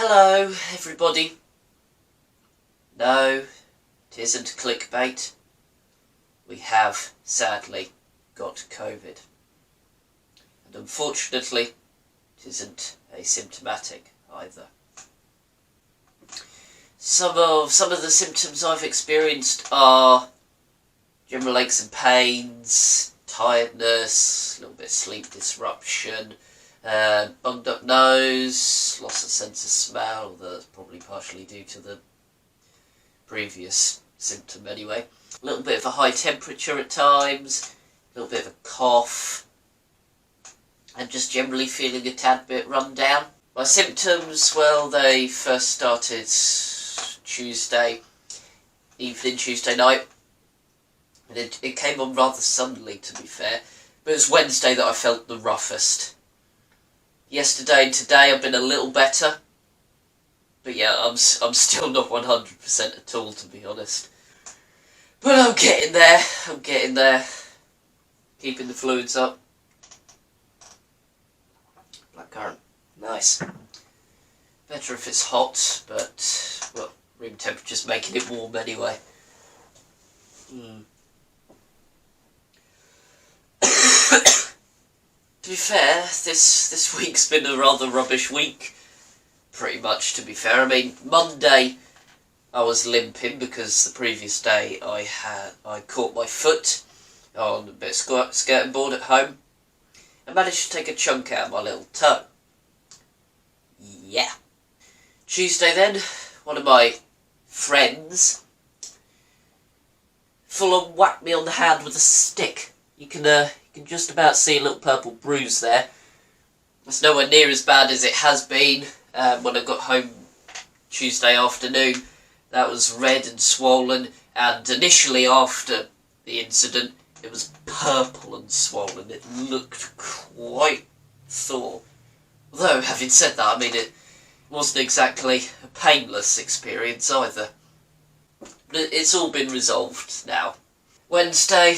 Hello, everybody. No, it isn't clickbait. We have, sadly, got COVID. And unfortunately, it isn't asymptomatic either. Some of the symptoms I've experienced are general aches and pains, tiredness, a little bit of sleep disruption, bunged up nose, loss of sense of smell, although that's probably partially due to the previous symptom anyway. A little bit of a high temperature at times, a little bit of a cough, and just generally feeling a tad bit run down. My symptoms, well, they first started Tuesday evening, Tuesday night, and it came on rather suddenly, to be fair, but it was Wednesday that I felt the roughest. Yesterday and today I've been a little better, but yeah, I'm still not 100% at all, to be honest. But I'm getting there, keeping the fluids up. Blackcurrant, nice. Better if it's hot, but, well, room temperature's making it warm anyway. To be fair, this week's been a rather rubbish week, pretty much, to be fair. I mean, Monday I was limping because the previous day I caught my foot on a bit of skirting board at home and managed to take a chunk out of my little toe. Yeah. Tuesday then, one of my friends full on whacked me on the hand with a stick. You can just about see a little purple bruise there. It's nowhere near as bad as it has been when I got home Tuesday afternoon. That was red and swollen, and initially after the incident it was purple and swollen. It looked quite sore. Although, having said that, I mean, it wasn't exactly a painless experience either. But it's all been resolved now. Wednesday,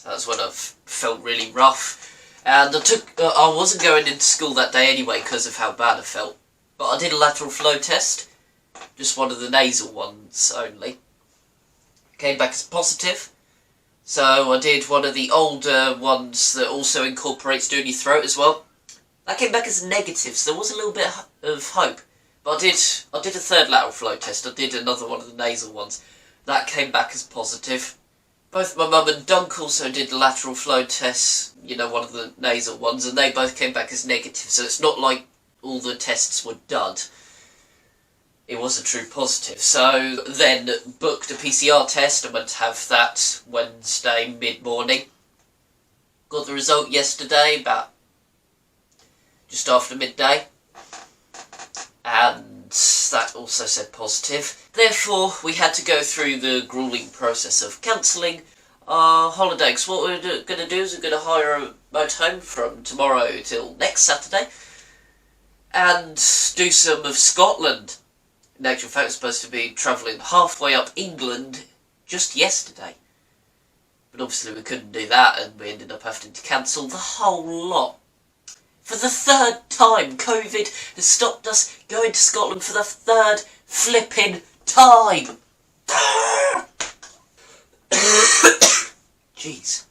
that's when I've felt really rough, and I wasn't going into school that day anyway because of how bad I felt, but I did a lateral flow test, just one of the nasal ones only. Came back as positive, so I did one of the older ones that also incorporates doing your throat as well. That came back as negative, so there was a little bit of hope. But I did a third lateral flow test. I did another one of the nasal ones. That came back as positive. Both my mum and Dunk also did the lateral flow tests, you know, one of the nasal ones, and they both came back as negative, so it's not like all the tests were dud. It was a true positive. So then booked a PCR test and went to have that Wednesday mid-morning. Got the result yesterday, about just after midday, and that also said positive. Therefore, we had to go through the gruelling process of cancelling our holiday, because what we're going to do is we're going to hire a motorhome from tomorrow till next Saturday and do some of Scotland. In actual fact, we're supposed to be travelling halfway up England just yesterday. But obviously we couldn't do that, and we ended up having to cancel the whole lot. For the third time, COVID has stopped us going to Scotland for the third flipping time. Jeez.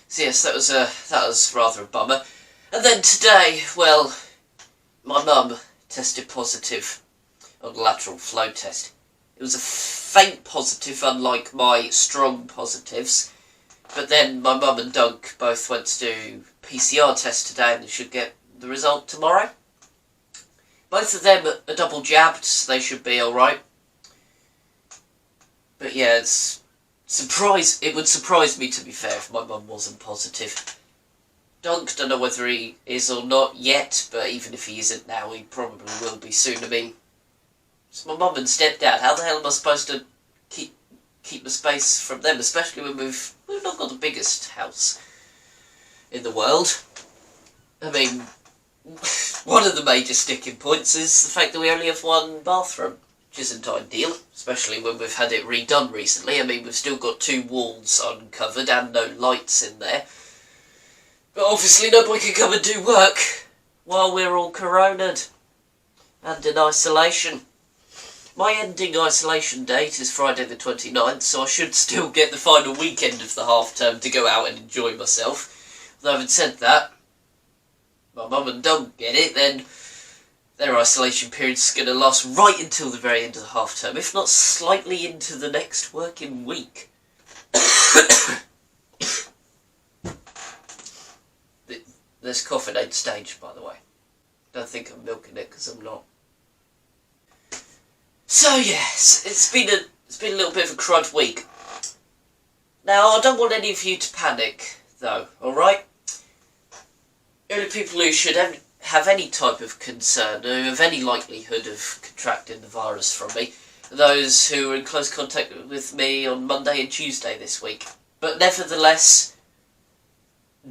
So yes, that was rather a bummer. And then today, well, my mum tested positive on the lateral flow test. It was a faint positive, unlike my strong positives. But then my mum and Dunk both went to do PCR test today, and they should get the result tomorrow. Both of them are double jabbed, so they should be alright. But yeah, it would surprise me, to be fair, if my mum wasn't positive. Dunk, don't know whether he is or not yet, but even if he isn't now, he probably will be soon. I mean, it's my mum and stepdad. How the hell am I supposed to keep the space from them, especially when we've not got the biggest house in the world? I mean, one of the major sticking points is the fact that we only have one bathroom, which isn't ideal, especially when we've had it redone recently. I mean, we've still got 2 walls uncovered and no lights in there. But obviously nobody can come and do work while we're all coronaed. and in isolation. My ending isolation date is Friday the 29th, so I should still get the final weekend of the half term to go out and enjoy myself. Though having said that, my mum and dad get it, then their isolation period's going to last right until the very end of the half term, if not slightly into the next working week. This coughing ain't staged, by the way. Don't think I'm milking it, because I'm not. So yes, it's been a little bit of a crud week. Now, I don't want any of you to panic, though, alright? Only people who should have any type of concern, who have any likelihood of contracting the virus from me, are those who were in close contact with me on Monday and Tuesday this week. But nevertheless,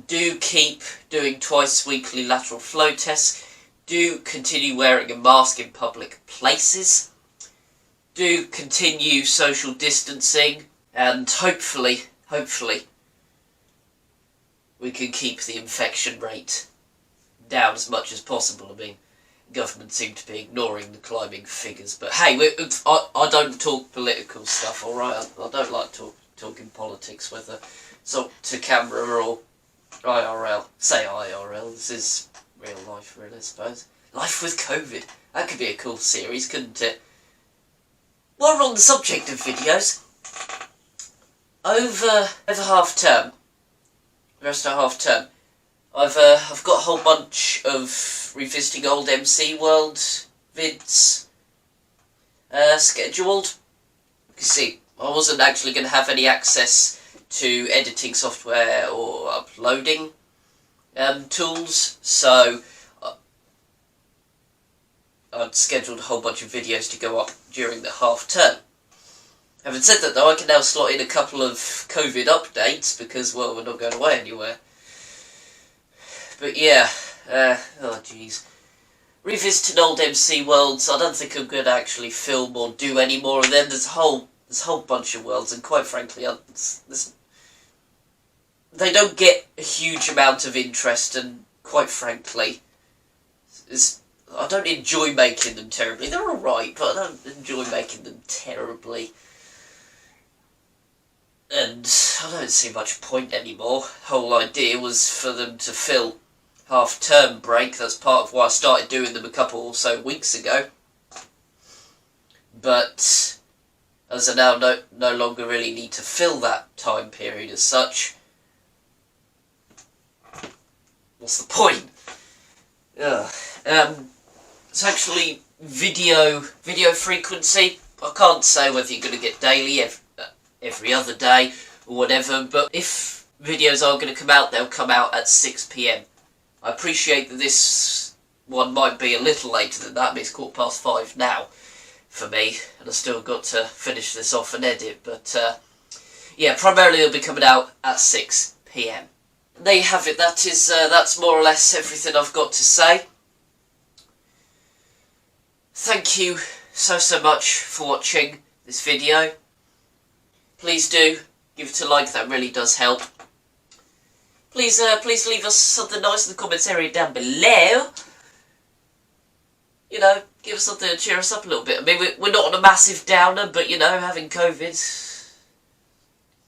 do keep doing twice weekly lateral flow tests. Do continue wearing a mask in public places. Do continue social distancing, and hopefully, we can keep the infection rate down as much as possible. I mean, government seem to be ignoring the climbing figures, but hey, I don't talk political stuff, alright? I don't like talking politics, whether it's to camera or IRL. Say IRL, this is real life, really, I suppose. Life with COVID. That could be a cool series, couldn't it? While we're on the subject of videos, over half term, the rest of half term, I've got a whole bunch of revisiting old MC World vids scheduled. You can see, I wasn't actually going to have any access to editing software or uploading tools, so I'd scheduled a whole bunch of videos to go up during the half term. Having said that though, I can now slot in a couple of COVID updates because, well, we're not going away anywhere. But yeah, oh jeez. Revisiting old MC worlds, I don't think I'm going to actually film or do any more of them. There's a whole bunch of worlds, and quite frankly, they don't get a huge amount of interest, and quite frankly, I don't enjoy making them terribly. They're alright, but I don't enjoy making them terribly. And I don't see much point anymore. The whole idea was for them to fill half-term break. That's part of why I started doing them a couple or so weeks ago. But as I now no longer really need to fill that time period as such, what's the point? It's actually video frequency. I can't say whether you're going to get daily, every other day, or whatever, but if videos are going to come out, they'll come out at 6 PM. I appreciate that this one might be a little later than that, but it's 5:15 now for me, and I've still got to finish this off and edit, but yeah, primarily it'll be coming out at 6 PM. There you have it. That's more or less everything I've got to say. Thank you so much for watching this video. Please do give it a like, that really does help. Please leave us something nice in the comments area down below. You know, give us something to cheer us up a little bit. I mean, we're not on a massive downer, but you know, having COVID,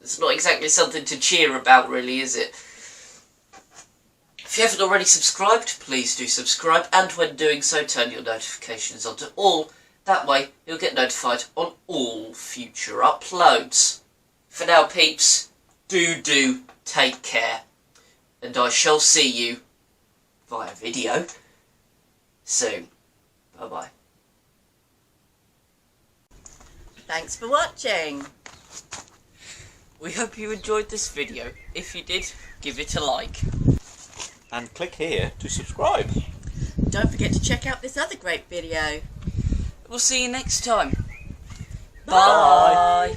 it's not exactly something to cheer about, really, is it? If you haven't already subscribed, please do subscribe, and when doing so, turn your notifications on to all. That way, you'll get notified on all future uploads. For now, peeps, do take care, and I shall see you via video soon. Bye-bye. Thanks for watching. We hope you enjoyed this video. If you did, give it a like. And click here to subscribe. Don't forget to check out this other great video. We'll see you next time. Bye. Bye.